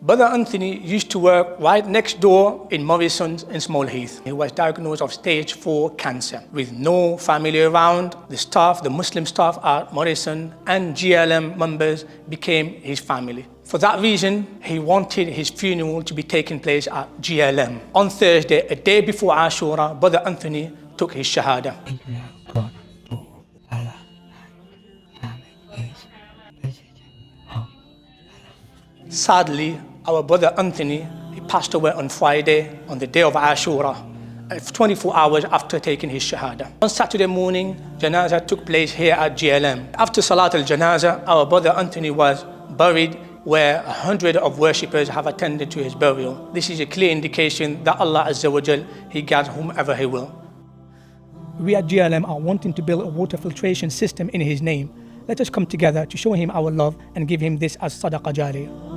Brother Anthony used to work right next door in Morrisons in Small Heath. He was diagnosed of stage 4 cancer with no family around. The staff, the Muslim staff at Morrison and GLM members became his family. For that reason, he wanted his funeral to be taking place at GLM. On Thursday, a day before Ashura, Brother Anthony took his Shahadah. Sadly, our brother Anthony, he passed away on Friday, on the day of Ashura, 24 hours after taking his Shahada. On Saturday morning, Janazah took place here at GLM. After Salat al-Janazah, our brother Anthony was buried where 100 of worshippers have attended to his burial. This is a clear indication that Allah Azza wa Jal, He guides whomever He will. We at GLM are wanting to build a water filtration system in his name. Let us come together to show him our love and give him this as Sadaqah Jaariya.